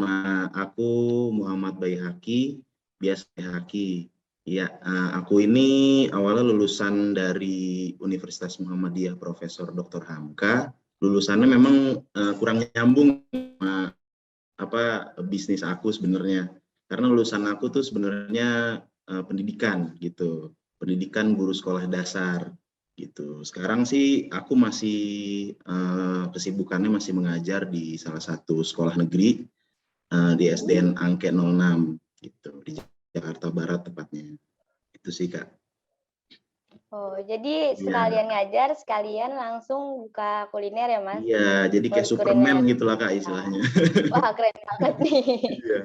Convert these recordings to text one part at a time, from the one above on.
Nama aku Muhammad Baihaqi, biasa Baihaqi. Ya, aku ini awalnya lulusan dari Universitas Muhammadiyah Profesor Dr. Hamka. Lulusannya memang kurang nyambung sama bisnis aku sebenarnya. Karena lulusan aku tuh sebenarnya pendidikan gitu, pendidikan guru sekolah dasar gitu. Sekarang sih aku masih kesibukannya masih mengajar di salah satu sekolah negeri di SDN Angke 06 gitu di Jakarta Barat tepatnya. Itu sih Kak. Oh, jadi sekalian ngajar, sekalian langsung buka kuliner ya, Mas? Iya, jadi kayak Superman gitu lah Kak istilahnya. Wah, keren banget nih. Iya.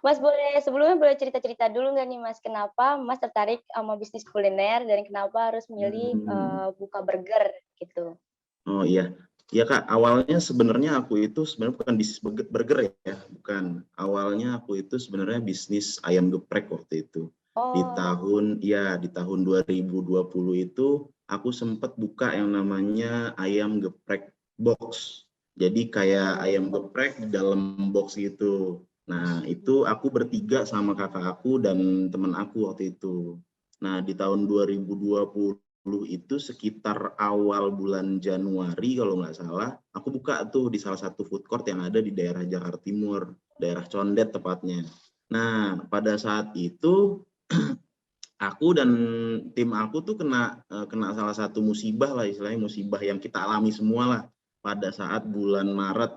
Mas sebelumnya boleh cerita-cerita dulu nggak nih, Mas? Kenapa Mas tertarik sama bisnis kuliner dan kenapa harus milih buka burger gitu? Oh iya. Ya Kak, awalnya sebenarnya aku itu sebenarnya bukan bisnis burger ya, bukan. Awalnya aku itu sebenarnya bisnis ayam geprek waktu itu. Di tahun 2020 itu aku sempat buka yang namanya ayam geprek box. Jadi kayak ayam geprek di dalam box gitu. Nah, itu aku bertiga sama kakak aku dan teman aku waktu itu. Nah, di tahun 2020 itu sekitar awal bulan Januari kalau nggak salah, aku buka tuh di salah satu food court yang ada di daerah Jakarta Timur, daerah Condet tepatnya. Nah, pada saat itu aku dan tim aku tuh kena salah satu musibah lah, istilahnya musibah yang kita alami semua lah. Pada saat bulan Maret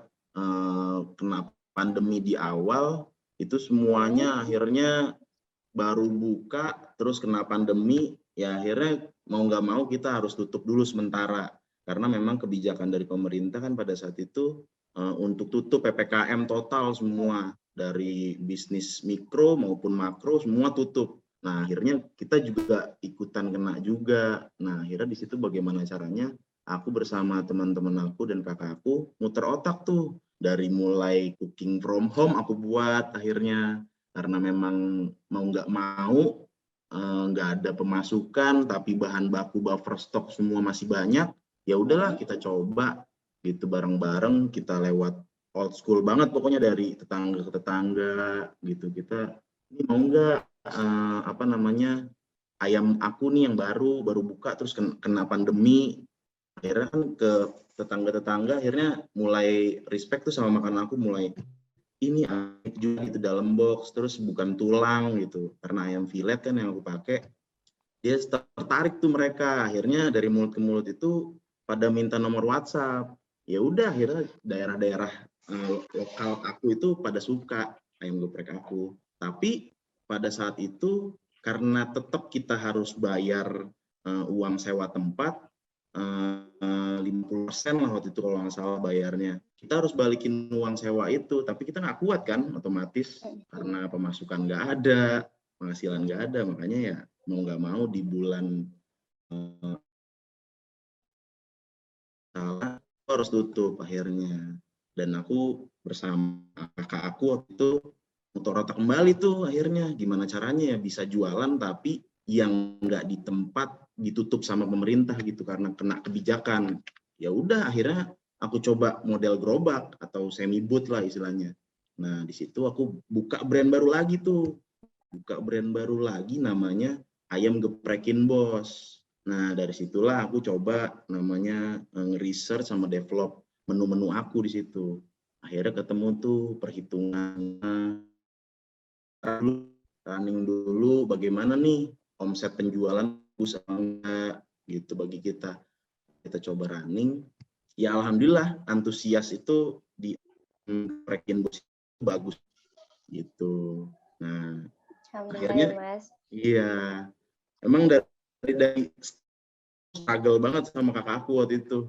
kena pandemi di awal, itu semuanya akhirnya baru buka terus kena pandemi, ya akhirnya mau nggak mau kita harus tutup dulu sementara karena memang kebijakan dari pemerintah kan pada saat itu untuk tutup PPKM total semua, dari bisnis mikro maupun makro semua tutup. Nah akhirnya kita juga ikutan kena juga. Nah akhirnya di situ bagaimana caranya aku bersama teman-teman aku dan kakakku muter otak tuh, dari mulai cooking from home aku buat akhirnya, karena memang mau nggak mau nggak ada pemasukan tapi bahan baku buffer stok semua masih banyak, ya udahlah kita coba gitu bareng-bareng, kita lewat old school banget pokoknya dari tetangga ke tetangga gitu, kita ini mau nggak ayam aku nih yang baru buka terus kena pandemi. Akhirnya kan ke tetangga-tetangga akhirnya mulai respect tuh sama makanan aku, mulai ini ayam juga gitu dalam box, terus bukan tulang gitu, karena ayam filet kan yang aku pakai. Dia tertarik tuh mereka, akhirnya dari mulut ke mulut itu pada minta nomor WhatsApp. Ya udah akhirnya daerah-daerah lokal aku itu pada suka ayam geprek aku. Tapi pada saat itu karena tetap kita harus bayar uang sewa tempat 50% lah waktu itu kalau nggak salah bayarnya. Kita harus balikin uang sewa itu, tapi kita nggak kuat kan otomatis karena pemasukan nggak ada, penghasilan nggak ada, makanya ya mau nggak mau di bulan salah harus tutup akhirnya. Dan aku bersama kakak aku waktu itu muter otak kembali tuh akhirnya gimana caranya ya bisa jualan tapi yang nggak di tempat ditutup sama pemerintah gitu karena kena kebijakan. Ya udah akhirnya aku coba model gerobak atau semi boot lah istilahnya. Nah di situ aku buka brand baru lagi tuh, namanya ayam geprekin bos. Nah dari situlah aku coba namanya nge-research sama develop menu-menu aku di situ. Akhirnya ketemu tuh perhitungan running dulu bagaimana nih omset penjualan bagus enggak gitu bagi kita. Kita coba running, ya alhamdulillah antusias itu di Prekin Bos bagus gitu. Nah akhirnya ya, Mas. iya emang dari struggle banget sama kakak aku waktu itu.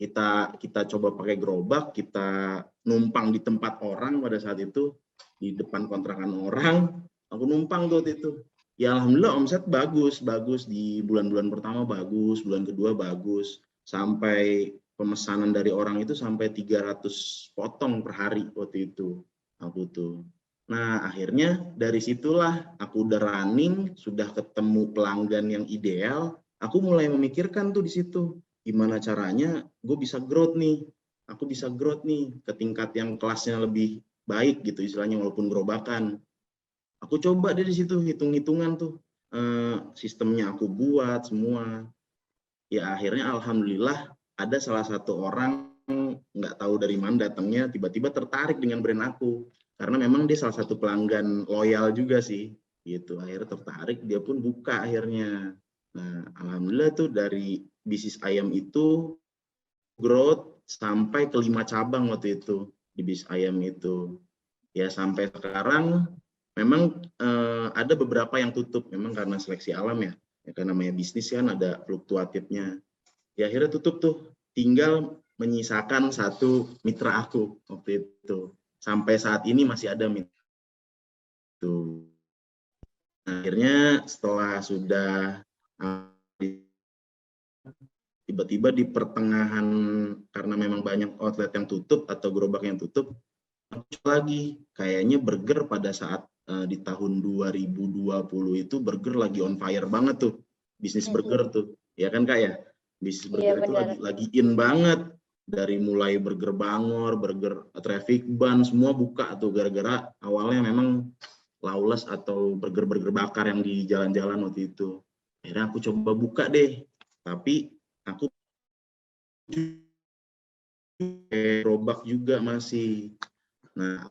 Kita coba pakai gerobak, kita numpang di tempat orang pada saat itu, di depan kontrakan orang, aku numpang tuh waktu itu. Ya alhamdulillah omset bagus di bulan-bulan pertama bagus, bulan kedua bagus, sampai pemesanan dari orang itu sampai 300 potong per hari waktu itu aku tuh. Nah akhirnya dari situlah aku udah running, sudah ketemu pelanggan yang ideal, aku mulai memikirkan tuh di situ gimana caranya gue bisa growth nih, aku bisa growth nih ke tingkat yang kelasnya lebih baik gitu istilahnya, walaupun gerobakan. Aku coba deh di situ hitung-hitungan tuh, sistemnya aku buat semua. Ya akhirnya alhamdulillah ada salah satu orang, nggak tahu dari mana datangnya, tiba-tiba tertarik dengan brand aku. Karena memang dia salah satu pelanggan loyal juga sih, gitu. Akhirnya tertarik, dia pun buka akhirnya. Nah, alhamdulillah tuh dari bisnis ayam itu growth sampai ke 5 cabang waktu itu di bisnis ayam itu. Ya sampai sekarang memang ada beberapa yang tutup memang karena seleksi alam ya. Ya kan namanya bisnis kan ada fluktuatifnya. Ya akhirnya tutup tuh. Tinggal menyisakan satu mitra aku waktu itu. Sampai saat ini masih ada mitra itu. Nah, akhirnya setelah sudah tiba-tiba di pertengahan karena memang banyak outlet yang tutup atau gerobak yang tutup, lagi kayaknya burger pada saat di tahun 2020 itu burger lagi on fire banget tuh, bisnis burger tuh, ya kan Kak ya, bisnis burger itu lagi in banget, dari mulai burger bangor, burger traffic ban, semua buka tuh gara-gara awalnya memang lawless atau burger bakar yang di jalan-jalan waktu itu. Akhirnya aku coba buka deh, tapi aku gerobak juga masih. Nah,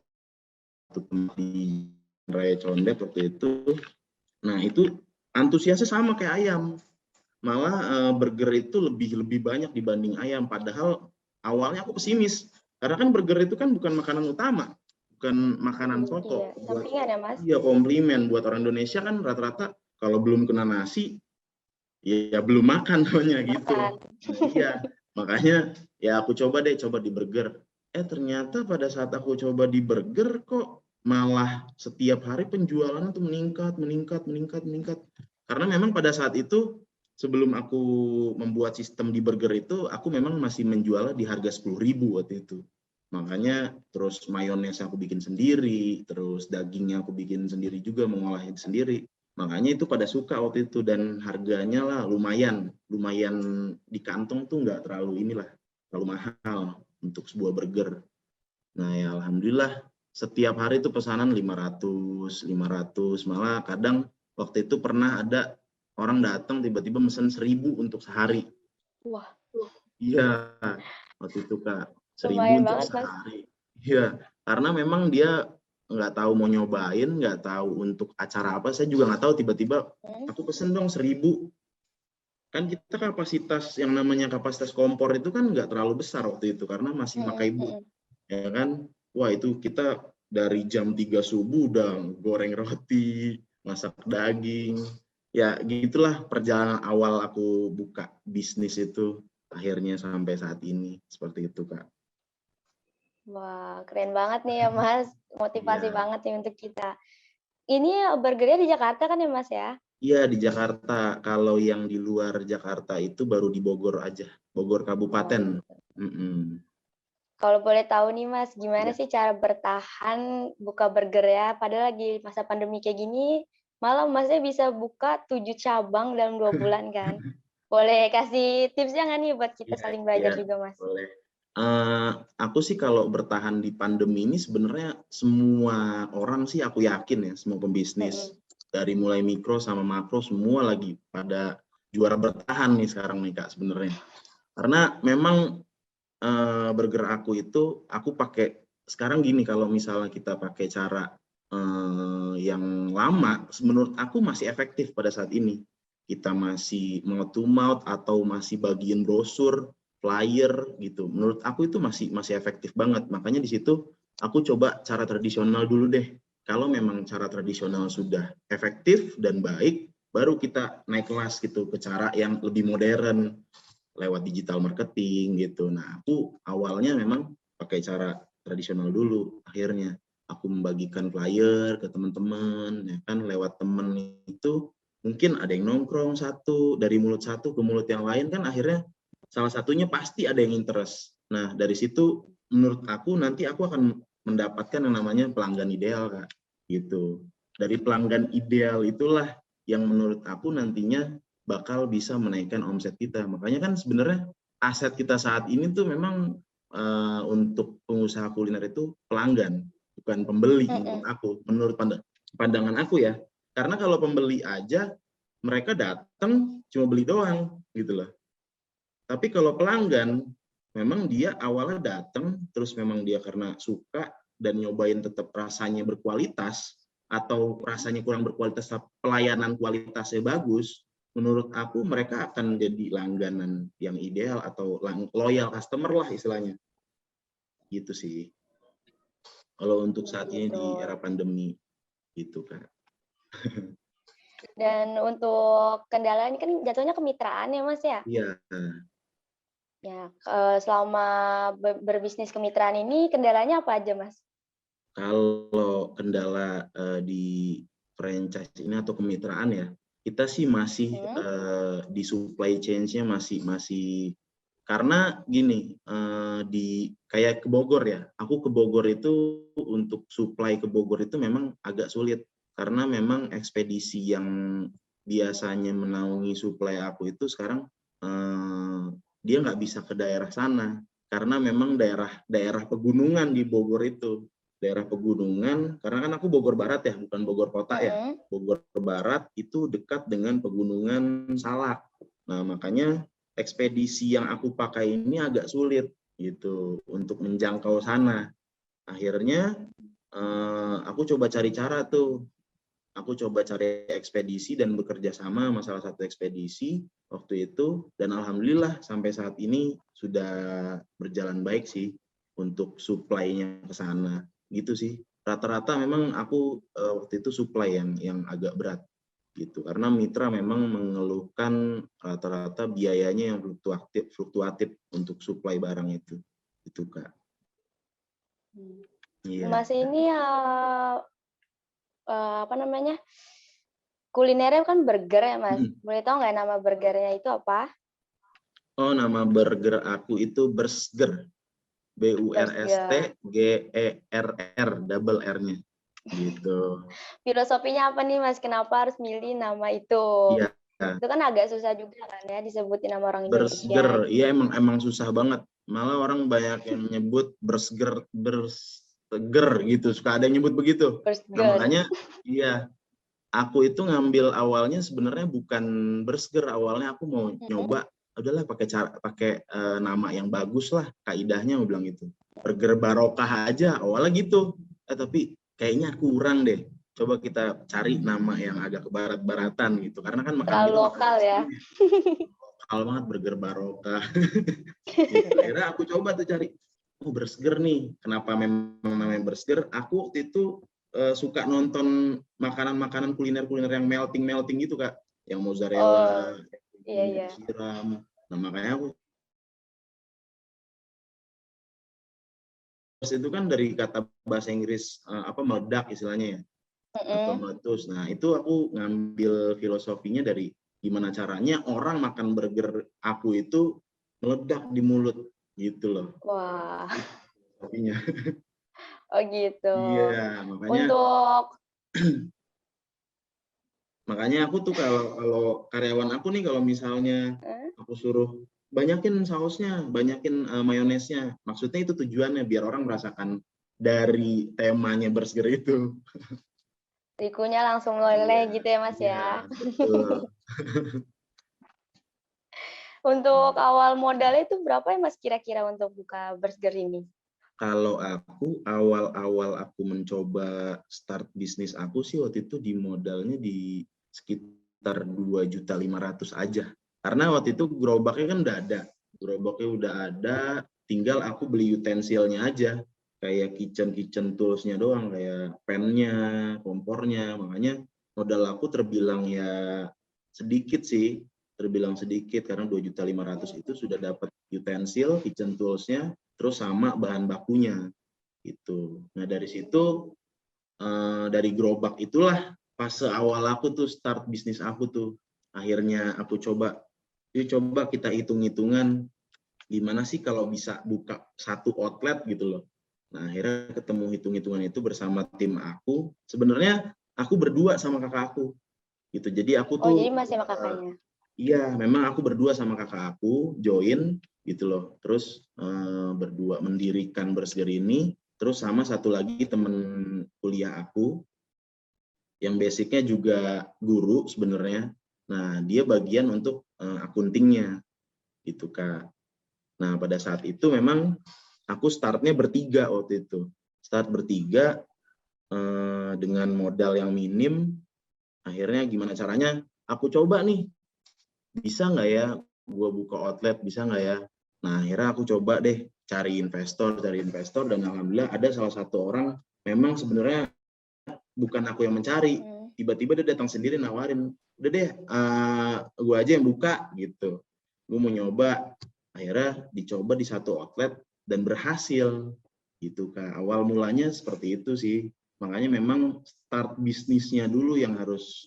di Raya Condet waktu itu, nah itu antusiasnya sama kayak ayam, malah burger itu lebih banyak dibanding ayam, padahal awalnya aku pesimis, karena kan burger itu kan bukan makanan utama, bukan makanan pokok, buat komplimen buat orang Indonesia kan rata-rata kalau belum kena nasi ya belum makan namanya gitu. Iya, makanya ya aku coba di burger. Ternyata pada saat aku coba di burger kok malah setiap hari penjualannya tuh meningkat. Karena memang pada saat itu sebelum aku membuat sistem di burger itu, aku memang masih menjualnya di harga 10.000 waktu itu. Makanya terus mayones aku bikin sendiri, terus dagingnya aku bikin sendiri juga, mengolahnya sendiri. Makanya itu pada suka waktu itu, dan harganya lah lumayan di kantong tuh nggak terlalu mahal untuk sebuah burger. Nah ya alhamdulillah setiap hari itu pesanan 500, malah kadang waktu itu pernah ada orang datang tiba-tiba mesen 1.000 untuk sehari. Wah. Iya, waktu itu Kak, 1.000 untuk sehari. Iya, karena memang dia nggak tahu mau nyobain, nggak tahu untuk acara apa, saya juga nggak tahu, tiba-tiba aku pesen dong 1.000. Kan kita kapasitas yang namanya kapasitas kompor itu kan nggak terlalu besar waktu itu karena masih pakai but, ya kan. Wah itu kita dari jam 3 subuh udah goreng roti, masak daging, ya gitulah perjalanan awal aku buka bisnis itu akhirnya sampai saat ini seperti itu Kak. Wah keren banget nih ya Mas, motivasi banget nih untuk kita. Ini burgernya di Jakarta kan ya Mas ya? Iya di Jakarta, kalau yang di luar Jakarta itu baru di Bogor aja, Bogor Kabupaten. Kalau boleh tahu nih Mas, gimana sih cara bertahan buka burger ya? Padahal lagi masa pandemi kayak gini, malah Masnya bisa buka 7 cabang dalam 2 bulan kan? Boleh kasih tipsnya nggak nih buat kita saling belajar juga Mas? Boleh. Aku sih kalau bertahan di pandemi ini sebenarnya semua orang sih aku yakin ya, semua pembisnis dari mulai mikro sama makro semua lagi pada juara bertahan nih sekarang nih Kak sebenarnya. Karena memang burger aku itu aku pakai sekarang gini, kalau misalnya kita pakai cara yang lama, menurut aku masih efektif pada saat ini. Kita masih mouth to mouth atau masih bagian brosur, flyer gitu. Menurut aku itu masih efektif banget. Makanya di situ aku coba cara tradisional dulu deh. Kalau memang cara tradisional sudah efektif dan baik, baru kita naik kelas gitu ke cara yang lebih modern lewat digital marketing gitu. Nah, aku awalnya memang pakai cara tradisional dulu. Akhirnya aku membagikan flyer ke teman-teman, ya kan, lewat temen itu mungkin ada yang nongkrong dari mulut satu ke mulut yang lain kan, akhirnya salah satunya pasti ada yang interest. Nah, dari situ menurut aku nanti aku akan mendapatkan yang namanya pelanggan ideal Kak, gitu. Dari pelanggan ideal itulah yang menurut aku nantinya bakal bisa menaikkan omset kita. Makanya kan sebenarnya aset kita saat ini tuh memang untuk pengusaha kuliner itu pelanggan. bukan pembeli menurut pandangan aku ya. Karena kalau pembeli aja mereka datang cuma beli doang gitu loh. Tapi kalau pelanggan memang dia awalnya datang terus memang dia karena suka dan nyobain tetap rasanya berkualitas atau rasanya kurang berkualitas pelayanan kualitasnya bagus, menurut aku mereka akan jadi langganan yang ideal atau loyal customer lah istilahnya. Gitu sih. Kalau untuk saat ini di era pandemi gitu Kak. Dan untuk kendala ini kan jatuhnya kemitraan ya Mas ya? Iya. Ya, selama berbisnis kemitraan ini kendalanya apa aja Mas? Kalau kendala di franchise ini atau kemitraan ya, kita sih masih di supply chain-nya masih karena gini, di kayak ke Bogor ya, aku ke Bogor itu untuk supply ke Bogor itu memang agak sulit karena memang ekspedisi yang biasanya menaungi supply aku itu sekarang dia nggak bisa ke daerah sana karena memang daerah pegunungan di Bogor itu. Daerah pegunungan, karena kan aku Bogor Barat ya, bukan Bogor Kota ya. Bogor Barat itu dekat dengan pegunungan Salak. Nah, makanya ekspedisi yang aku pakai ini agak sulit gitu untuk menjangkau sana. Akhirnya aku coba cari cara tuh. Aku coba cari ekspedisi dan bekerja sama sama salah satu ekspedisi waktu itu, dan alhamdulillah sampai saat ini sudah berjalan baik sih untuk supply-nya ke sana. Gitu sih. Rata-rata memang aku waktu itu supply yang agak berat gitu. Karena mitra memang mengeluhkan rata-rata biayanya yang fluktuatif untuk supply barang itu. Itu Kak. Iya. Mas ini apa namanya? Kulinernya kan burger ya Mas. Boleh tahu nggak nama burgernya itu apa? Oh, nama burger aku itu Burger. BURSTGERR, double R-nya. Gitu. Filosofinya apa nih Mas? Kenapa harus milih nama itu? Iya. Itu kan agak susah juga kan ya disebutin nama orang Indonesia. Burger, iya emang susah banget. Malah orang banyak yang nyebut burger gitu. Suka ada yang nyebut begitu. Nah, makanya iya. Aku itu ngambil awalnya sebenarnya bukan burger, awalnya aku mau nyoba udahlah pakai nama yang bagus lah, kaidahnya aku bilang gitu. Burger barokah aja awalnya gitu. Tapi kayaknya kurang deh. Coba kita cari nama yang agak ke barat-baratan gitu. Karena kan makan kita lokal ya. Lokal banget burger barokah. Gitu. Akhirnya aku coba tuh cari burger nih. Kenapa memang namanya burger? Aku waktu itu suka nonton makanan-makanan kuliner yang melting gitu Kak, yang mozzarella, disiram. Nah makanya aku itu kan dari kata bahasa Inggris meledak istilahnya ya, atau meletus. Nah itu aku ngambil filosofinya dari gimana caranya orang makan burger aku itu meledak di mulut gitu loh. Wah. Filosofinya. Oh gitu. Iya, makanya makanya aku tuh kalau karyawan aku nih kalau misalnya aku suruh banyakin sausnya, banyakin mayonesnya. Maksudnya itu tujuannya biar orang merasakan dari temanya burger itu. Rikunya langsung leleh gitu ya Mas ya. Betul. Untuk awal modalnya itu berapa ya Mas kira-kira untuk buka burger ini? Kalau aku awal-awal aku mencoba start bisnis aku sih waktu itu di modalnya di sekitar 2.500.000 aja. Karena waktu itu gerobaknya kan udah ada. Gerobaknya udah ada, tinggal aku beli utensilnya aja. Kayak kitchen toolsnya doang, kayak pan-nya, kompornya. Makanya modal aku terbilang ya sedikit sih. Terbilang sedikit karena 2.500.000 itu sudah dapat utensil, kitchen toolsnya, terus sama bahan bakunya gitu. Nah dari situ dari gerobak itulah fase awal aku tuh start bisnis aku tuh. Akhirnya aku coba kita hitung-hitungan gimana sih kalau bisa buka satu outlet gitu loh. Nah akhirnya ketemu hitung-hitungan itu bersama tim aku. Sebenarnya aku berdua sama kakak aku gitu. Jadi aku tuh jadi masih sama kakaknya. Iya, memang aku berdua sama kakak aku join gitu loh. Terus berdua mendirikan Burger ini. Terus sama satu lagi temen kuliah aku yang basicnya juga guru sebenarnya. Nah, dia bagian untuk akuntingnya gitu Kak. Nah, pada saat itu memang aku startnya bertiga waktu itu. Start bertiga dengan modal yang minim. Akhirnya gimana caranya? Aku coba nih, bisa nggak ya gue buka outlet, bisa nggak ya? Nah, akhirnya aku coba deh cari investor, dan alhamdulillah ada salah satu orang, memang sebenarnya bukan aku yang mencari, tiba-tiba dia datang sendiri nawarin, udah deh gue aja yang buka gitu. Gue mau nyoba, akhirnya dicoba di satu outlet dan berhasil gitu Kak. Awal mulanya seperti itu sih. Makanya memang start bisnisnya dulu yang harus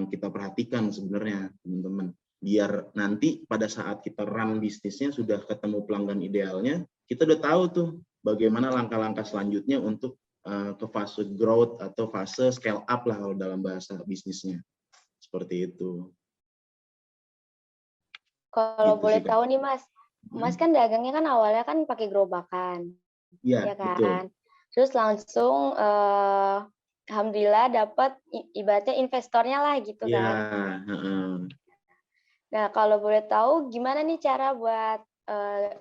kita perhatikan sebenarnya teman-teman. Biar nanti pada saat kita run bisnisnya sudah ketemu pelanggan idealnya, kita udah tahu tuh bagaimana langkah-langkah selanjutnya untuk ke fase growth atau fase scale up lah kalau dalam bahasa bisnisnya. Seperti itu. Kalau gitu boleh tahu nih Mas, Mas kan dagangnya kan awalnya kan pakai gerobakan, ya kan? Betul. Terus langsung alhamdulillah dapat ibaratnya investornya lah gitu kan. Nah, kalau boleh tahu gimana nih cara buat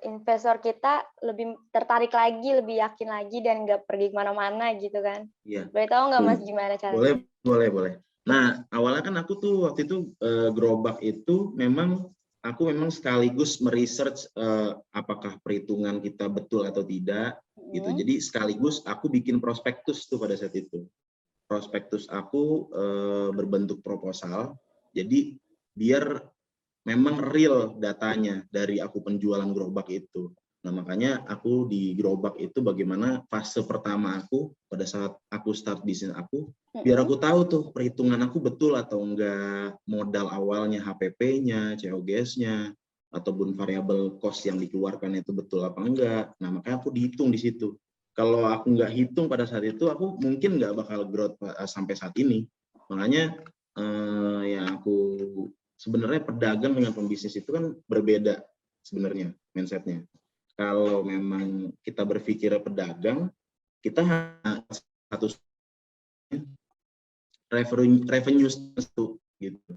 investor kita lebih tertarik lagi, lebih yakin lagi dan nggak pergi kemana-mana gitu kan? Iya. Boleh tahu nggak Mas gimana caranya? Boleh. Nah, awalnya kan aku tuh waktu itu gerobak itu aku memang sekaligus meresearch apakah perhitungan kita betul atau tidak gitu. Jadi sekaligus aku bikin prospektus tuh pada saat itu. Prospektus aku berbentuk proposal. Jadi biar memang real datanya dari aku penjualan gerobak itu. Nah, makanya aku di gerobak itu bagaimana fase pertama aku pada saat aku start bisnis aku, biar aku tahu tuh perhitungan aku betul atau enggak, modal awalnya HPP-nya, COGS-nya, ataupun variabel cost yang dikeluarkan itu betul apa enggak. Nah, makanya aku dihitung di situ. Kalau aku nggak hitung pada saat itu, aku mungkin nggak bakal growth sampai saat ini. Makanya yang aku sebenarnya pedagang dengan pembisnis itu kan berbeda sebenarnya mindsetnya. Kalau memang kita berpikir pedagang, kita hanya satu revenue satu gitu.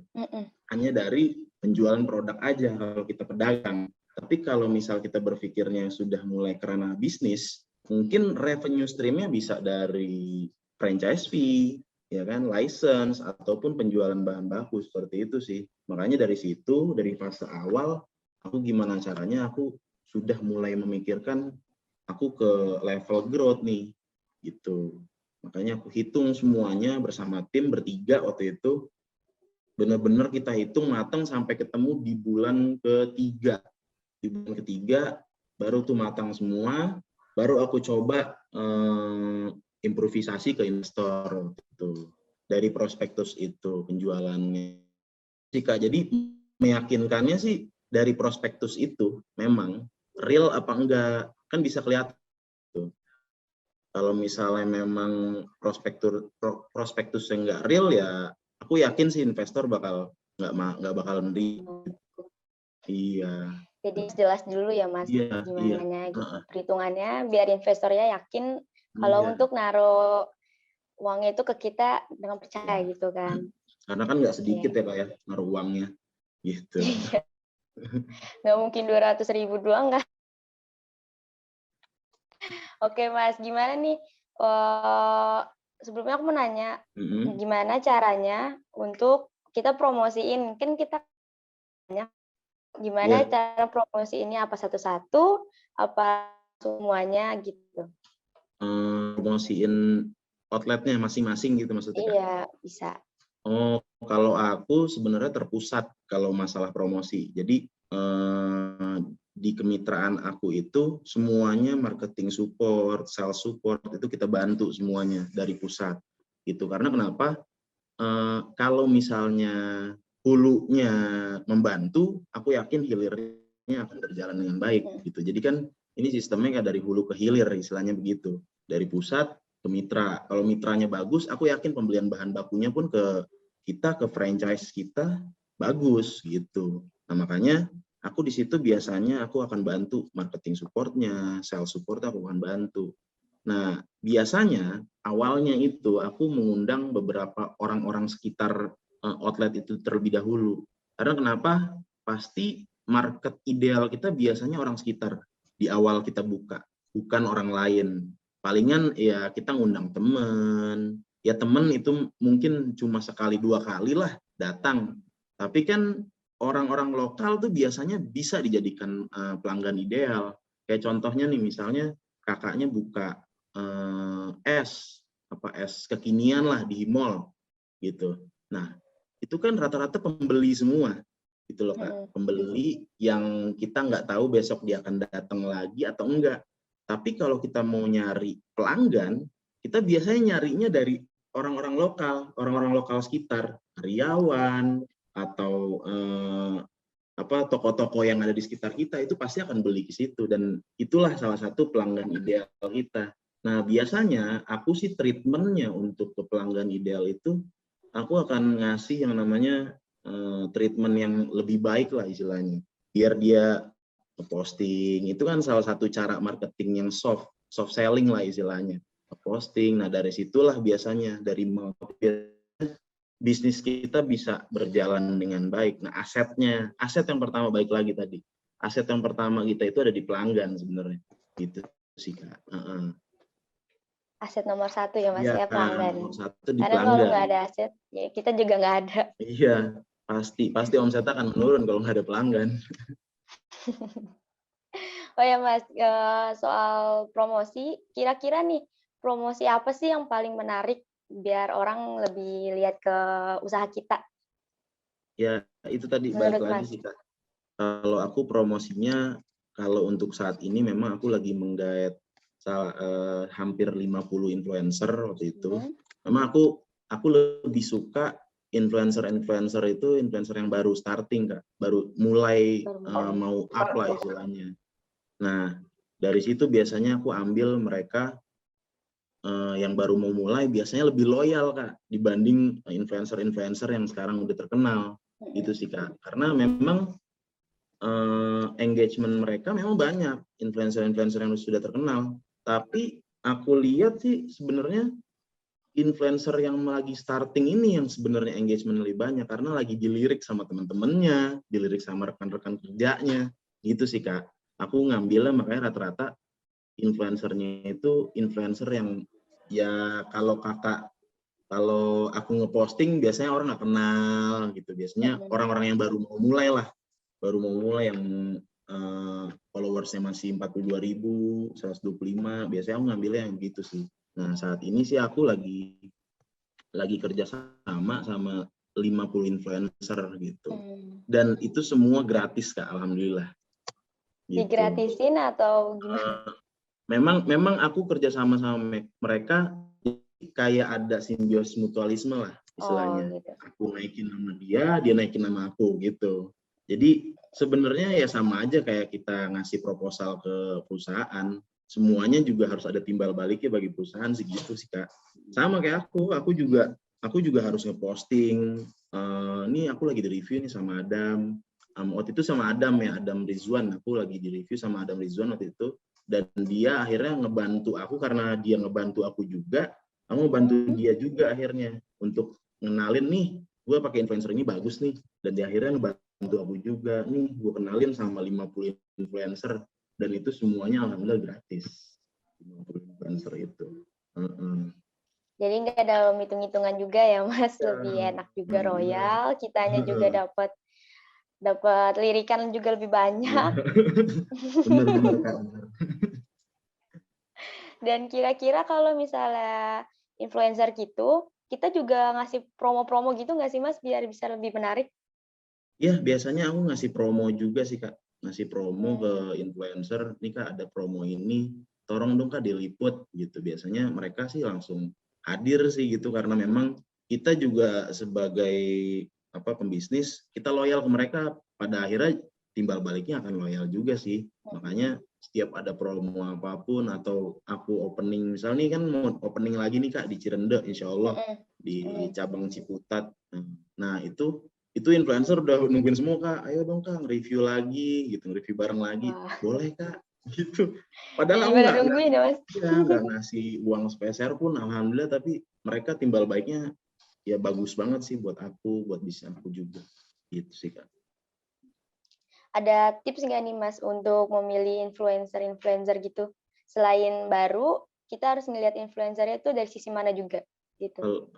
Hanya dari penjualan produk aja kalau kita pedagang. Tapi kalau misal kita berpikirnya sudah mulai kerana bisnis, mungkin revenue stream-nya bisa dari franchise fee, ya kan, license ataupun penjualan bahan baku, seperti itu sih. Makanya dari situ, dari fase awal, aku gimana caranya aku sudah mulai memikirkan aku ke level growth nih, gitu. Makanya aku hitung semuanya bersama tim bertiga waktu itu, benar-benar kita hitung matang sampai ketemu di bulan ketiga. Di bulan ketiga baru tuh matang semua, baru aku coba improvisasi ke investor gitu. Dari prospektus itu penjualannya. Jadi meyakinkannya sih dari prospektus itu memang real apa enggak, kan bisa kelihatan tuh. Kalau misalnya memang prospektusnya enggak real, ya aku yakin sih investor nggak bakal beli. Iya. Jadi jelas dulu ya Mas, gimana gitu perhitungannya biar investornya yakin kalau untuk naruh uangnya itu ke kita dengan percaya gitu kan. Karena kan nggak sedikit ya Pak ya naruh uangnya gitu. Nggak mungkin 200.000 doang kan. Oke Mas, gimana nih? Sebelumnya aku mau nanya, gimana caranya untuk kita promosiin? Kan kita banyak. Gimana cara promosiinnya? Apa satu-satu? Apa semuanya gitu? Promosiin outletnya masing-masing gitu maksudnya? Iya, bisa. Oh, kalau aku sebenarnya terpusat kalau masalah promosi. Jadi di kemitraan aku itu semuanya marketing support, sales support itu kita bantu semuanya dari pusat. Gitu. Karena kenapa? Kalau misalnya hulunya membantu, aku yakin hilirnya akan berjalan dengan baik. Gitu. Jadi kan ini sistemnya kayak dari hulu ke hilir, istilahnya begitu. Dari pusat ke mitra. Kalau mitranya bagus, aku yakin pembelian bahan bakunya pun ke kita, ke franchise kita bagus gitu. Nah, makanya aku di situ biasanya aku akan bantu marketing supportnya, sales support aku akan bantu Nah, biasanya awalnya itu aku mengundang beberapa orang-orang sekitar outlet itu terlebih dahulu. Karena kenapa? Pasti market ideal kita biasanya orang sekitar di awal kita buka, bukan orang lain. Palingan ya kita ngundang temen, ya temen itu mungkin cuma sekali 2 kali lah datang. Tapi kan orang-orang lokal tuh biasanya bisa dijadikan pelanggan ideal. Kayak contohnya nih, misalnya kakaknya buka es kekinian lah di mall gitu. Nah, itu kan rata-rata pembeli semua gitu loh Kak. Pembeli yang kita nggak tahu besok dia akan datang lagi atau enggak. Tapi kalau kita mau nyari pelanggan, kita biasanya nyarinya dari orang-orang lokal sekitar, karyawan atau toko-toko yang ada di sekitar kita itu pasti akan beli ke situ, dan itulah salah satu pelanggan ideal kita. Nah, biasanya aku sih treatmentnya untuk ke pelanggan ideal itu, aku akan ngasih yang namanya treatment yang lebih baik lah istilahnya. Biar dia posting, itu kan salah satu cara marketing yang soft selling lah istilahnya. Posting, nah dari situlah biasanya, dari bisnis kita bisa berjalan dengan baik. Nah, aset yang pertama baik lagi tadi. Aset yang pertama kita itu ada di pelanggan sebenarnya. Gitu sih Kak. Aset nomor 1 ya Mas ya, pelanggan. Nomor 1 di Karena pelanggan. kalau nggak ada aset, ya kita juga nggak ada. Iya, pasti omset akan menurun kalau nggak ada pelanggan. Oh ya Mas, soal promosi, kira-kira nih promosi apa sih yang paling menarik biar orang lebih lihat ke usaha kita? Ya, itu tadi balik lagi sih Kak. Kalau aku promosinya, kalau untuk saat ini memang aku lagi menggait hampir 50 influencer waktu itu. Memang aku lebih suka influencer itu influencer yang baru starting Kak, baru mulai mau up lah istilahnya. Nah, dari situ biasanya aku ambil mereka yang baru mau mulai, biasanya lebih loyal Kak dibanding influencer yang sekarang udah terkenal. Gitu sih Kak. Karena memang engagement mereka memang banyak, influencer yang sudah terkenal. Tapi aku lihat sih sebenarnya influencer yang lagi starting ini yang sebenarnya engagement lebih banyak, karena lagi dilirik sama teman-temannya, dilirik sama rekan-rekan kerjanya. Gitu sih Kak. Aku ngambilnya makanya rata-rata influencernya itu influencer yang ya kalau aku ngeposting biasanya orang nggak kenal gitu. Biasanya orang-orang yang baru mau mulai yang followersnya masih 42.000, 125, biasanya aku ngambilnya yang gitu sih. Nah, saat ini sih aku lagi kerja sama 50 influencer gitu. Dan itu semua gratis Kak, alhamdulillah. Gitu. Digratisin atau gimana? Memang aku kerja sama mereka kayak ada simbiosis mutualisme lah istilahnya. Gitu. Aku naikin nama dia naikin nama aku gitu. Jadi sebenarnya ya sama aja kayak kita ngasih proposal ke perusahaan. Semuanya juga harus ada timbal baliknya bagi perusahaan, segitu sih Kak. Sama kayak aku juga harus ngeposting. Nih aku lagi di review nih sama Adam. Waktu itu sama Adam Rizwan. Aku lagi di review sama Adam Rizwan waktu itu. Dan dia akhirnya ngebantu aku, karena dia ngebantu aku juga. Aku ngebantu dia juga akhirnya untuk ngenalin nih, gue pakai influencer ini bagus nih. Dan dia akhirnya ngebantu aku juga nih, gue kenalin sama 50 influencer, dan itu semuanya alhamdulillah gratis. 50 influencer itu. Jadi nggak dalam hitung-hitungan juga ya Mas, lebih enak juga royal, kitanya juga dapat lirikan juga lebih banyak. Benar Kak. Dan kira-kira kalau misalnya influencer gitu, kita juga ngasih promo-promo gitu nggak sih Mas, biar bisa lebih menarik? Ya, biasanya aku ngasih promo juga sih Kak. Ngasih promo ke influencer, nih Kak ada promo ini, tolong dong Kak diliput gitu. Biasanya mereka sih langsung hadir sih gitu, karena memang kita juga sebagai pembisnis, kita loyal ke mereka, pada akhirnya timbal baliknya akan loyal juga sih. Makanya setiap ada promo apapun atau aku opening, misalnya nih kan mau opening lagi nih Kak di Cirende, insya Allah di cabang Ciputat. Nah itu influencer udah nungguin semua Kak, ayo dong Kak review lagi gitu, review bareng lagi. Boleh Kak, gitu. Padahal Jadi aku pada nungguin ya Mas. nggak ngasih uang sepeser pun, alhamdulillah, tapi mereka timbal baiknya ya bagus banget sih buat aku, buat bisnis aku juga. Gitu sih Kak. Ada tips nggak nih Mas untuk memilih influencer gitu? Selain baru, kita harus ngelihat influencernya itu dari sisi mana juga gitu.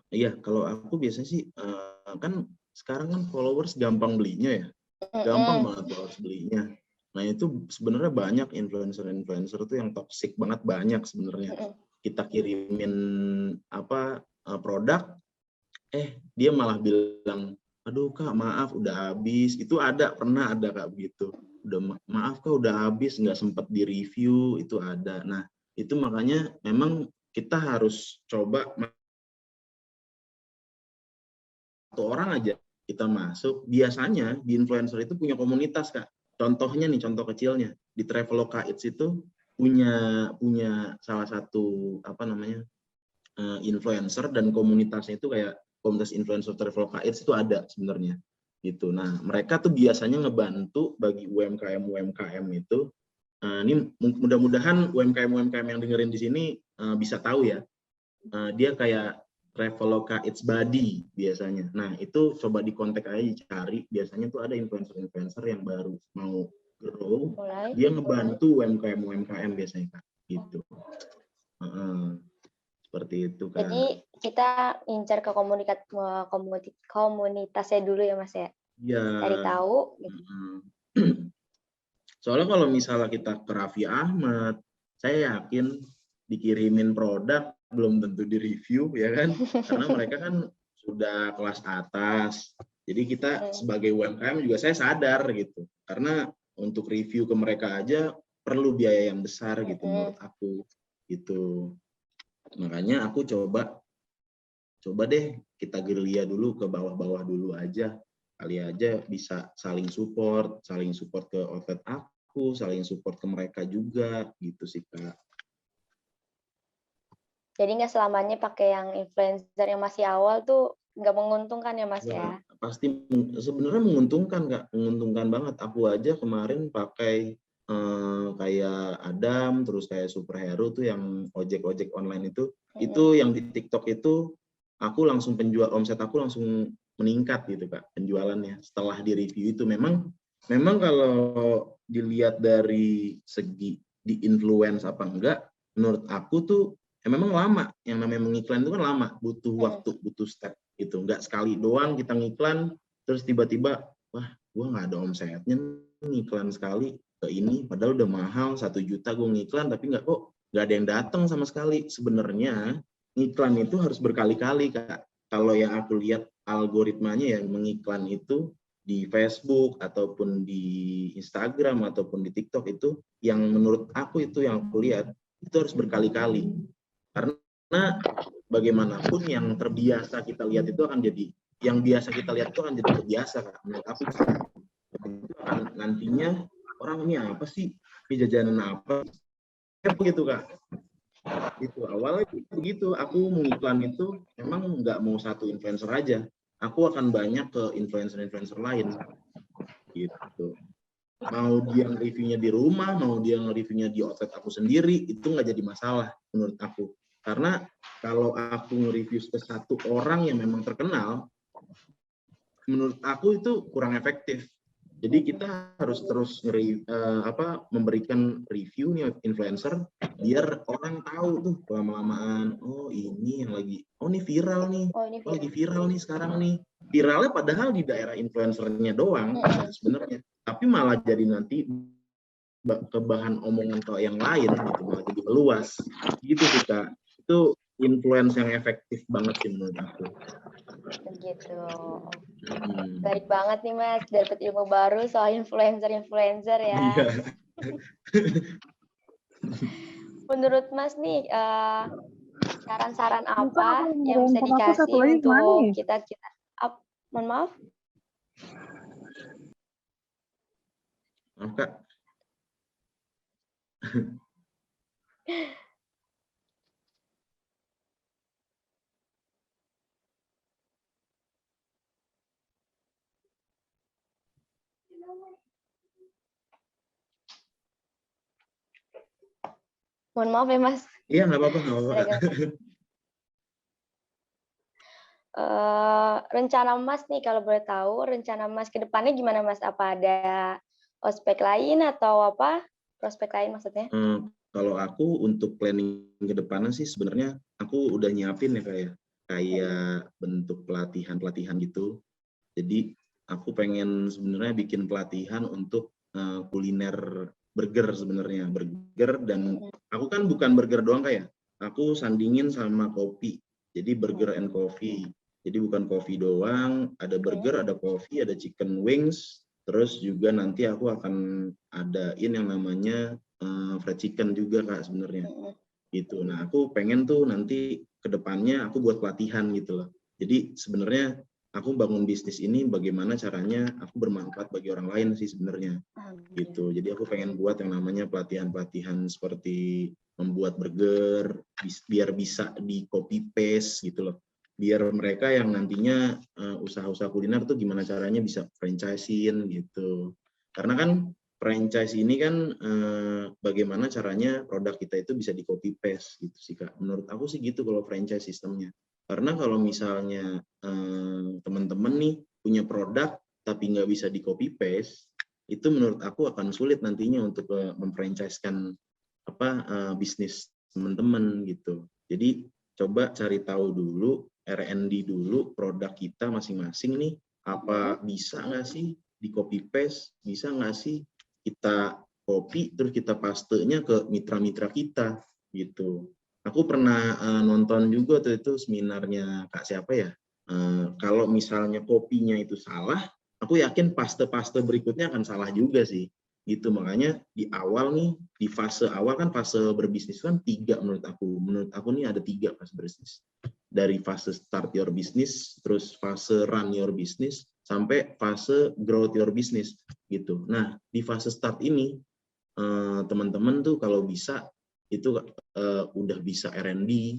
Kalau aku biasanya sih kan sekarang kan followers gampang belinya ya. Gampang Mm-mm. banget followers belinya. Nah, itu sebenarnya banyak influencer tuh yang toxic banget, banyak sebenarnya. Mm-mm. Kita kirimin produk, dia malah bilang, aduh Kak, maaf udah habis. Itu pernah ada Kak begitu. Udah maaf Kak, udah habis, nggak sempat di review, itu ada. Nah, itu makanya memang kita harus coba satu orang aja kita masuk. Biasanya di influencer itu punya komunitas Kak. Contohnya nih, contoh kecilnya di Traveloka Eats itu punya salah satu influencer, dan komunitasnya itu kayak komunitas influencer Traveloka Eats itu ada sebenarnya gitu. Nah, mereka tuh biasanya ngebantu bagi UMKM itu. Ini mudah-mudahan UMKM yang dengerin di sini bisa tahu ya. Dia kayak Traveloka It's Buddy biasanya. Nah, itu coba di kontak aja, cari. Biasanya tuh ada influencer-influencer yang baru mau grow, dia ngebantu UMKM biasanya Kak. Gitu. Seperti itu Kak. Jadi kita incar ke komunitasnya dulu ya Mas ya. Iya. Cari tahu. Gitu. Soalnya kalau misalnya kita ke Raffi Ahmad, saya yakin dikirimin produk belum tentu di review ya kan, karena mereka kan sudah kelas atas. Jadi kita sebagai UMKM juga saya sadar gitu, karena untuk review ke mereka aja perlu biaya yang besar gitu menurut aku gitu. Makanya aku coba deh kita gerilya dulu ke bawah-bawah dulu aja, kali aja bisa saling support ke outlet aku, saling support ke mereka juga gitu sih Kak. Jadi nggak selamanya pakai yang influencer yang masih awal tuh nggak menguntungkan ya Mas ya? Pasti sebenarnya menguntungkan banget. Aku aja kemarin pakai kayak Adam, terus kayak Superhero tuh yang ojek online itu yang di TikTok itu aku langsung omset aku langsung meningkat gitu Kak, penjualannya setelah di review itu. Memang kalau dilihat dari segi di influence apa enggak, menurut aku tuh memang lama. Yang namanya mengiklan itu kan lama, butuh waktu, butuh step gitu. Enggak sekali doang kita ngiklan terus tiba-tiba wah gua nggak ada omsetnya, ngiklan sekali ke ini padahal udah mahal 1 juta gue ngiklan tapi nggak ada yang datang sama sekali. Sebenarnya ngiklan itu harus berkali-kali Kak. Kalau yang aku lihat algoritmanya yang mengiklan itu di Facebook ataupun di Instagram ataupun di TikTok itu, yang menurut aku itu yang aku lihat itu harus berkali-kali. Karena bagaimanapun yang terbiasa kita lihat itu akan jadi, yang biasa kita lihat itu akan jadi terbiasa Kak. Menurut aku itu akan nantinya orang ini apa sih, ini jajanan apa, begitu Kak. Itu awalnya begitu, aku mengiklan itu memang nggak mau satu influencer aja, aku akan banyak ke influencer lain gitu. Mau dia reviewnya di rumah, mau dia reviewnya di outlet aku sendiri, itu nggak jadi masalah menurut aku. Karena kalau aku nge-review ke satu orang yang memang terkenal, menurut aku itu kurang efektif. Jadi kita harus terus memberikan review nih influencer, biar orang tahu tuh lama-lamaan, oh ini yang lagi, ini viral nih, lagi viral nih sekarang nih. Viralnya padahal di daerah influencernya doang sebenarnya, tapi malah jadi nanti ke bahan omongan ke yang lain gitu, malah jadi meluas gitu sih Kak. Itu influence yang efektif banget sih menurut aku. Begitu. Baik banget nih Mas, dapat ilmu baru soal influencer ya. Iya. Menurut Mas nih, saran-saran apa yang bisa dikasih untuk kita mohon maaf? Maaf Kak. Mohon maaf ya Mas. Iya, nggak apa-apa, nggak apa-apa. Rencana Mas nih kalau boleh tahu, rencana Mas ke depannya gimana Mas? Apa ada ospek lain atau apa? Prospek lain maksudnya? Kalau aku untuk planning ke depannya sih sebenarnya aku udah nyiapin ya kayak bentuk pelatihan gitu. Jadi aku pengen sebenarnya bikin pelatihan untuk kuliner burger sebenarnya, burger, dan aku kan bukan burger doang kayak, aku sandingin sama kopi. Jadi burger and coffee. Jadi bukan coffee doang, ada burger, ada coffee, ada chicken wings, terus juga nanti aku akan adain yang namanya fried chicken juga Kak sebenarnya. Gitu. Nah, aku pengen tuh nanti ke depannya aku buat pelatihan gitu loh. Jadi sebenarnya aku bangun bisnis ini bagaimana caranya aku bermanfaat bagi orang lain sih sebenarnya. Gitu. Jadi aku pengen buat yang namanya pelatihan-pelatihan seperti membuat burger biar bisa di copy paste gitu loh. Biar mereka yang nantinya usaha-usaha kuliner tuh gimana caranya bisa franchise-in gitu. Karena kan franchise ini kan bagaimana caranya produk kita itu bisa di copy paste gitu sih Kak. Menurut aku sih gitu kalau franchise sistemnya. Karena kalau misalnya teman-teman nih punya produk tapi nggak bisa di copy paste, itu menurut aku akan sulit nantinya untuk memfranchise-kan bisnis teman-teman gitu. Jadi coba cari tahu dulu R&D dulu produk kita masing-masing nih, apa bisa nggak sih di copy paste, bisa nggak sih kita copy terus kita pastenya ke mitra-mitra kita gitu. Aku pernah nonton juga tuh itu seminarnya Kak siapa ya, kalau misalnya kopinya itu salah, aku yakin paste-paste berikutnya akan salah juga sih gitu. Makanya di awal nih, di fase awal kan fase berbisnis kan 3 menurut aku nih ada 3 fase berbisnis, dari fase start your business, terus fase run your business, sampai fase growth your business gitu. Nah di fase start ini teman-teman tuh kalau bisa itu udah bisa R&D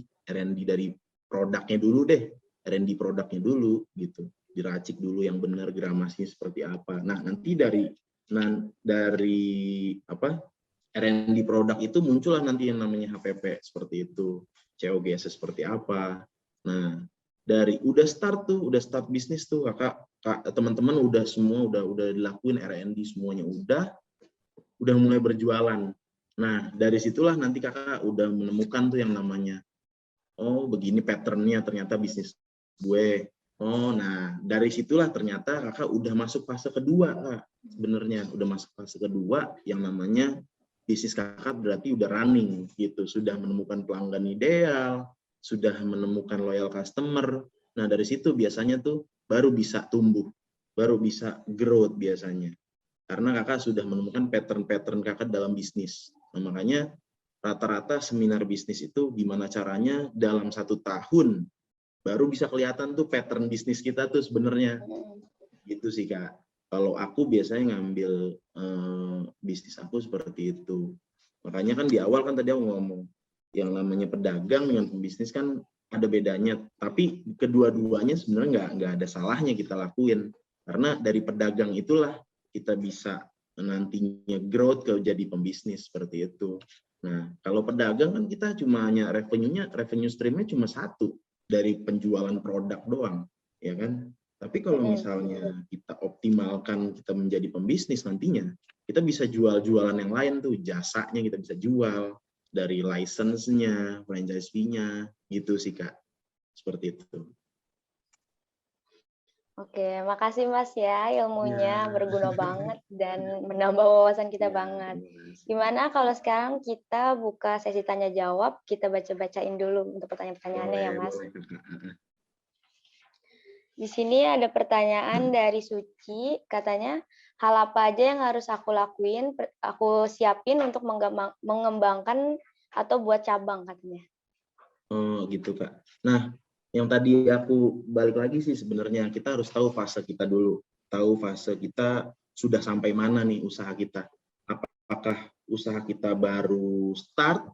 dari produknya dulu deh, R&D produknya dulu gitu, diracik dulu yang benar gramasinya seperti apa. Nah nanti dari R&D produk itu muncullah nanti yang namanya HPP seperti itu, COGS seperti apa. Nah dari udah start bisnis tuh kakak teman-teman udah semua udah dilakuin R&D semuanya udah mulai berjualan. Nah dari situlah nanti kakak udah menemukan tuh yang namanya, oh begini patternnya ternyata bisnis gue. Oh, nah dari situlah ternyata kakak udah masuk fase kedua Kak. Sebenarnya udah masuk fase kedua yang namanya bisnis kakak berarti udah running gitu, sudah menemukan pelanggan ideal, sudah menemukan loyal customer. Nah dari situ biasanya tuh baru bisa tumbuh, baru bisa growth biasanya. Karena kakak sudah menemukan pattern-pattern kakak dalam bisnis. Nah, makanya rata-rata seminar bisnis itu gimana caranya dalam 1 tahun baru bisa kelihatan tuh pattern bisnis kita tuh sebenarnya. Gitu sih Kak. Kalau aku biasanya ngambil bisnis aku seperti itu. Makanya kan di awal kan tadi aku ngomong, yang namanya pedagang dengan pembisnis kan ada bedanya. Tapi kedua-duanya sebenarnya nggak ada salahnya kita lakuin. Karena dari pedagang itulah kita bisa nantinya growth ke jadi pembisnis seperti itu. Nah, kalau pedagang kan kita cuma hanya revenue streamnya cuma satu dari penjualan produk doang, ya kan? Tapi kalau misalnya kita optimalkan kita menjadi pembisnis nantinya, kita bisa jual-jualan yang lain tuh, jasanya kita bisa jual, dari license-nya, franchise fee-nya, gitu sih Kak. Seperti itu. Oke, makasih Mas ya, ilmunya berguna banget dan menambah wawasan kita banget. Gimana kalau sekarang kita buka sesi tanya jawab, kita baca-bacain dulu untuk pertanyaan-pertanyaannya ya Mas. Di sini ada pertanyaan dari Suci, katanya, hal apa aja yang harus aku lakuin, aku siapin untuk mengembangkan atau buat cabang katanya. Oh gitu Kak. Nah, yang tadi aku balik lagi sih sebenarnya kita harus tahu fase kita dulu. Tahu fase kita sudah sampai mana nih usaha kita. Apakah usaha kita baru start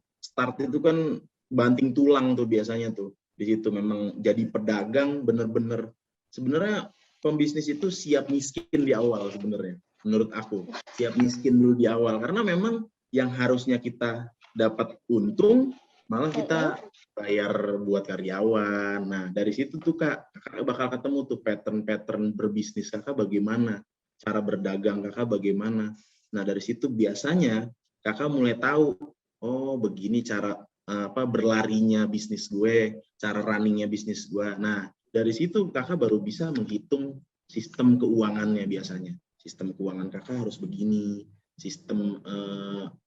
itu kan banting tulang tuh biasanya tuh. Di situ memang jadi pedagang bener-bener. Sebenarnya pembisnis itu siap miskin di awal sebenarnya. Menurut aku, siap miskin dulu di awal. Karena memang yang harusnya kita dapat untung, malah kita bayar buat karyawan. Nah, dari situ tuh Kak bakal ketemu tuh pattern-pattern berbisnis Kakak bagaimana, cara berdagang Kakak bagaimana. Nah, dari situ biasanya Kakak mulai tahu, oh begini cara berlarinya bisnis gue, cara runningnya bisnis gue. Nah, dari situ Kakak baru bisa menghitung sistem keuangannya biasanya. Sistem keuangan Kakak harus begini, sistem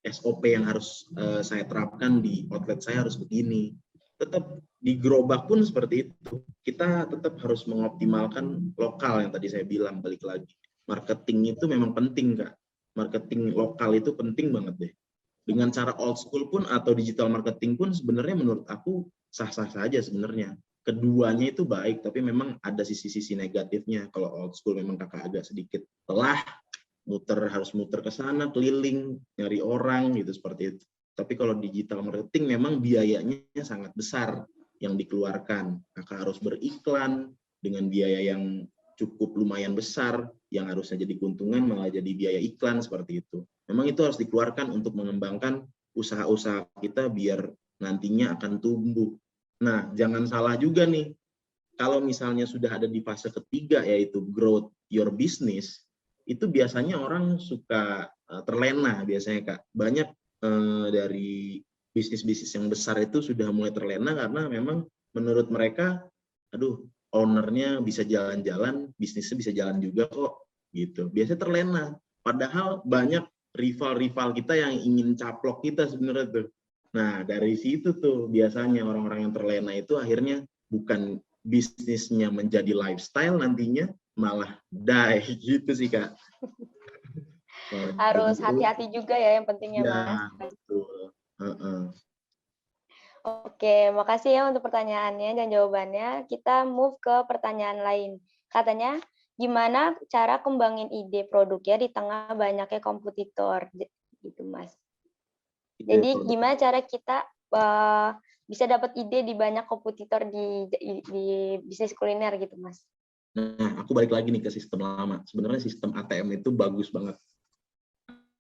SOP yang harus saya terapkan di outlet saya harus begini. Tetap di gerobak pun seperti itu. Kita tetap harus mengoptimalkan lokal yang tadi saya bilang, balik lagi. Marketing itu memang penting, Kak. Marketing lokal itu penting banget deh. Dengan cara old school pun atau digital marketing pun sebenarnya menurut aku sah-sah saja sebenarnya. Keduanya itu baik, tapi memang ada sisi-sisi negatifnya. Kalau old school memang Kakak agak sedikit telah, harus muter ke sana, keliling, nyari orang gitu seperti itu. Tapi kalau digital marketing memang biayanya sangat besar yang dikeluarkan. Kakak harus beriklan dengan biaya yang cukup lumayan besar, yang harusnya jadi keuntungan malah jadi biaya iklan seperti itu. Memang itu harus dikeluarkan untuk mengembangkan usaha-usaha kita biar nantinya akan tumbuh. Nah, jangan salah juga nih, kalau misalnya sudah ada di fase ketiga yaitu growth your business, itu biasanya orang suka terlena biasanya Kak. Banyak dari bisnis-bisnis yang besar itu sudah mulai terlena karena memang menurut mereka, aduh ownernya bisa jalan-jalan, bisnisnya bisa jalan juga kok gitu. Biasanya terlena. Padahal banyak rival-rival kita yang ingin caplok kita sebenarnya tuh. Nah, dari situ tuh biasanya orang-orang yang terlena itu akhirnya bukan bisnisnya menjadi lifestyle nantinya, malah die gitu sih Kak. Harus hati-hati juga ya yang pentingnya ya, Mas. Betul. Oke, makasih ya untuk pertanyaannya dan jawabannya. Kita move ke pertanyaan lain. Katanya, gimana cara kembangin ide produknya di tengah banyaknya kompetitor? Gitu Mas. Jadi gimana cara kita bisa dapat ide di banyak kompetitor di bisnis kuliner gitu Mas? Nah, aku balik lagi nih ke sistem lama. Sebenarnya sistem ATM itu bagus banget.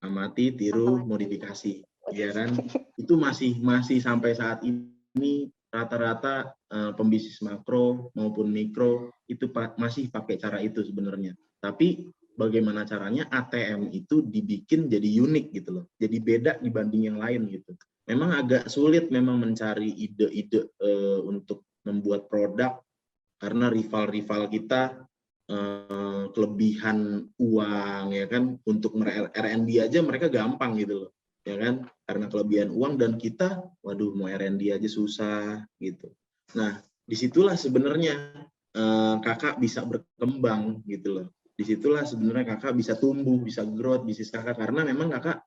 Amati, tiru, modifikasi. Ya kan? Itu masih sampai saat ini rata-rata pembisnis makro maupun mikro itu masih pakai cara itu sebenarnya. Tapi bagaimana caranya ATM itu dibikin jadi unik gitu loh. Jadi beda dibanding yang lain gitu. Memang agak sulit memang mencari ide-ide untuk membuat produk karena rival-rival kita kelebihan uang ya kan, untuk R&D aja mereka gampang gitu loh ya kan, karena kelebihan uang, dan kita waduh mau R&D aja susah gitu. Nah disitulah sebenarnya kakak bisa berkembang gitu loh, disitulah sebenarnya kakak bisa tumbuh, bisa growth bisnis kakak, karena memang kakak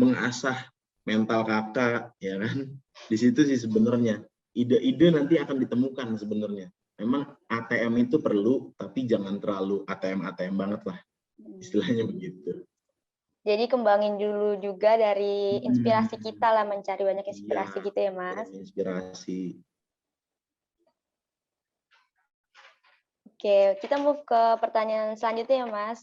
mengasah mental kakak ya kan. Di situ sih sebenarnya ide-ide nanti akan ditemukan sebenarnya. Memang ATM itu perlu, tapi jangan terlalu ATM banget lah, istilahnya begitu. Jadi kembangin dulu juga dari inspirasi kita lah, mencari banyak inspirasi gitu ya Mas. Inspirasi. Oke, kita move ke pertanyaan selanjutnya ya Mas.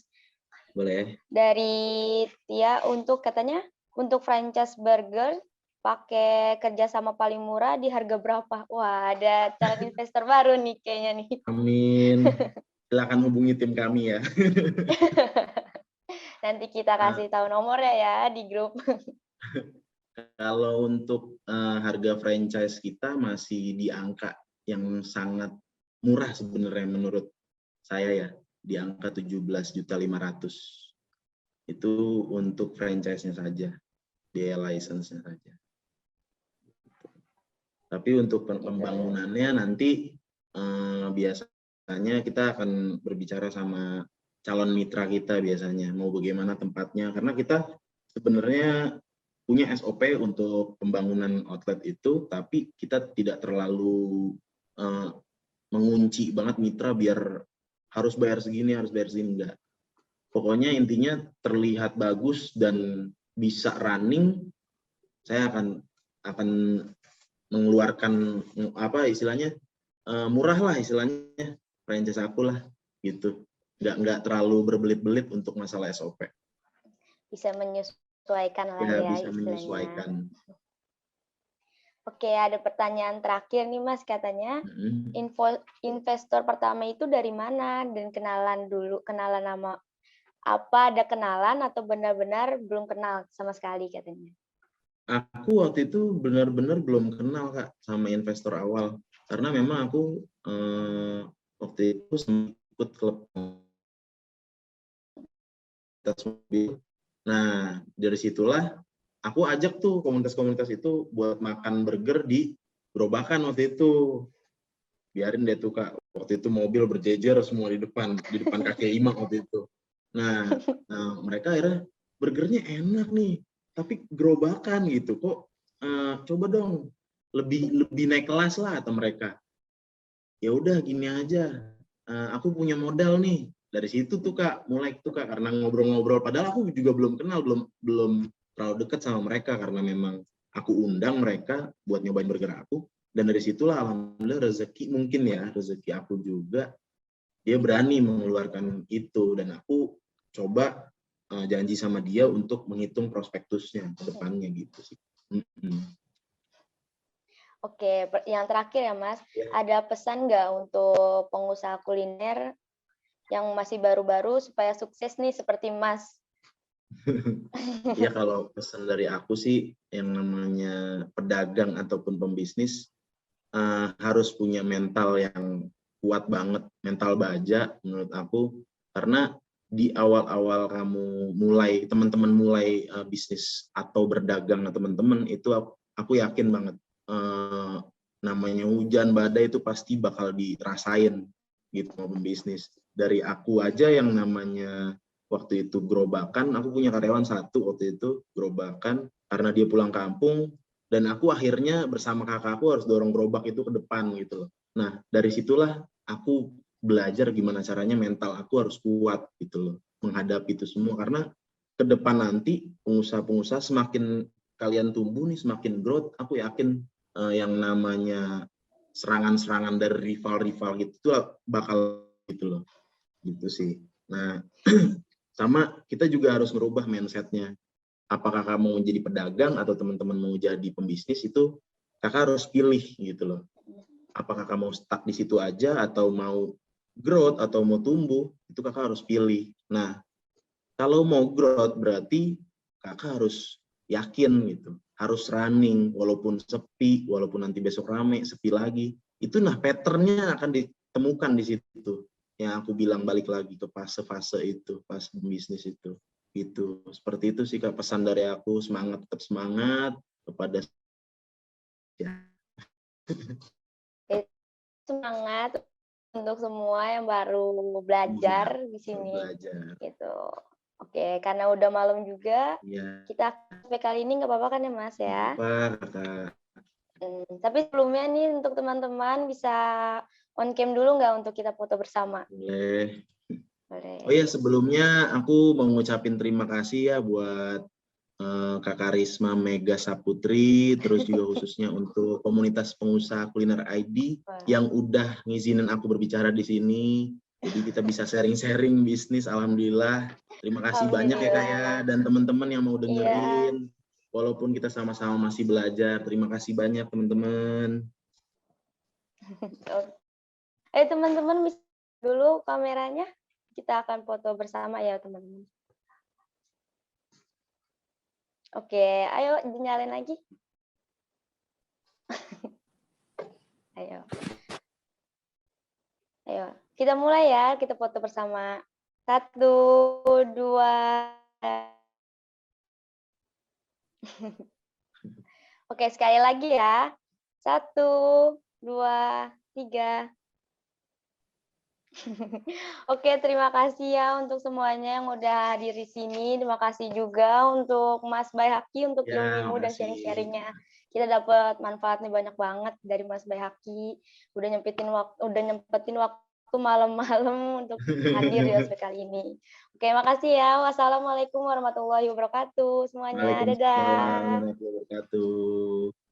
Boleh. Dari Tia, katanya untuk franchise burger pakai kerjasama paling murah di harga berapa? Wah, ada calon investor baru nih kayaknya nih. Amin. Silakan hubungi tim kami ya. Nanti kita kasih tahu nomornya ya di grup. Kalau untuk harga franchise kita masih di angka yang sangat murah sebenarnya menurut saya ya, di angka 17.500.000. Itu untuk franchise-nya saja, biaya license-nya saja. Tapi untuk pembangunannya nanti biasanya kita akan berbicara sama calon mitra kita biasanya, mau bagaimana tempatnya, karena kita sebenarnya punya SOP untuk pembangunan outlet itu, tapi kita tidak terlalu mengunci banget mitra biar harus bayar segini, enggak. Pokoknya intinya terlihat bagus dan bisa running, saya akan mengeluarkan apa istilahnya, murah lah istilahnya franchise aku lah gitu. Nggak terlalu berbelit-belit untuk masalah SOP. Bisa menyesuaikan lah ya bisa istilahnya. menyesuaikan. Oke, ada pertanyaan terakhir nih Mas, katanya Mhm. investor pertama itu dari mana dan kenalan dulu, kenalan nama apa ada kenalan atau benar-benar belum kenal sama sekali katanya? Aku waktu itu benar-benar belum kenal, Kak, sama investor awal. Karena memang aku, waktu itu sempat ikut klub komunitas mobil. Nah, dari situlah aku ajak tuh komunitas-komunitas itu buat makan burger di gerobakan waktu itu. Biarin deh tuh, Kak, waktu itu mobil berjejer semua di depan kaki lima waktu itu. Nah, mereka akhirnya burgernya enak nih, tapi gerobakan gitu, kok, coba dong lebih lebih naik kelas lah kata mereka. Ya udah gini aja, aku punya modal nih. Dari situ tuh, Kak, mulai tuh, Kak, karena ngobrol-ngobrol padahal aku juga belum kenal, belum belum terlalu dekat sama mereka karena memang aku undang mereka buat nyobain burger aku, dan dari situlah alhamdulillah rezeki mungkin ya, rezeki aku juga, dia berani mengeluarkan itu dan aku coba, janji sama dia untuk menghitung prospektusnya ke depannya gitu sih. Mhm. Oke, yang terakhir ya Mas, Ya. ada pesan nggak untuk pengusaha kuliner yang masih baru-baru supaya sukses nih seperti Mas? Ya kalau pesan dari aku sih yang namanya pedagang ataupun pembisnis, harus punya mental yang kuat banget, mental baja menurut aku. Karena di awal-awal kamu mulai teman-teman mulai, bisnis atau berdagang teman-teman itu aku yakin banget, eee, namanya hujan badai itu pasti bakal dirasain gitu mau pembisnis. Dari aku aja yang namanya waktu itu gerobakan, aku punya karyawan satu waktu itu gerobakan, karena dia pulang kampung dan aku akhirnya bersama kakakku harus dorong gerobak itu ke depan gitu loh. Nah, dari situlah aku belajar gimana caranya mental aku harus kuat gitu loh, menghadapi itu semua. Karena ke depan nanti pengusaha-pengusaha semakin kalian tumbuh nih, semakin growth, aku yakin, yang namanya serangan-serangan dari rival-rival gitu tuh bakal gitu loh, gitu sih. Nah, sama kita juga harus merubah mindset-nya. Apakah kamu mau jadi pedagang atau teman-teman mau jadi pembisnis itu Kakak harus pilih gitu loh. Apakah kamu stuck di situ aja atau mau growth atau mau tumbuh, itu Kakak harus pilih. Nah, kalau mau growth berarti Kakak harus yakin gitu, harus running walaupun sepi, walaupun nanti besok rame, sepi lagi. Itu nah pattern-nya akan ditemukan di situ. Yang aku bilang balik lagi ke fase-fase itu, pas bisnis itu. Gitu. Seperti itu sih Kak pesan dari aku, semangat, tetap semangat kepada ya, Semangat untuk semua yang baru iya, belajar di baru sini, belajar. gitu. Oke, karena udah malam juga, Iya, kita sampai kali ini nggak apa-apa kan ya Mas nggak ya? apa-apa Kakak. Tapi sebelumnya nih untuk teman-teman bisa on cam dulu nggak untuk kita foto bersama? Boleh. Oh Boleh. iya, sebelumnya aku mau ngucapin terima kasih ya buat Kakak Risma Mega Saputri, terus juga khususnya untuk komunitas pengusaha kuliner ID Wah, yang udah ngizinin aku berbicara di sini. Jadi kita bisa sharing-sharing bisnis, alhamdulillah. Terima kasih banyak ya Kak ya, alhamdulillah. dan teman-teman yang mau Iya. dengerin. Walaupun kita sama-sama masih belajar, terima kasih banyak teman-teman. Teman-teman bisa dulu kameranya. Kita akan foto bersama ya teman-teman. Oke, ayo dinyalain lagi. Ayo. Ayo, kita mulai ya, kita foto bersama. 1, 2. Oke, sekali lagi ya. 1, 2, 3. Oke, terima kasih ya untuk semuanya yang udah hadir di sini. Terima kasih juga untuk Mas Bayhaki untuk Ya, ilmu-ilmu dan makasih. sharing-sharingnya. Kita dapat manfaatnya banyak banget dari Mas Bayhaki. Udah nyempetin waktu malam-malam untuk hadir di ospek kali ini. Oke, makasih ya. Wassalamualaikum warahmatullahi wabarakatuh semuanya. Waalaikumsalam Dadah. warahmatullahi wabarakatuh.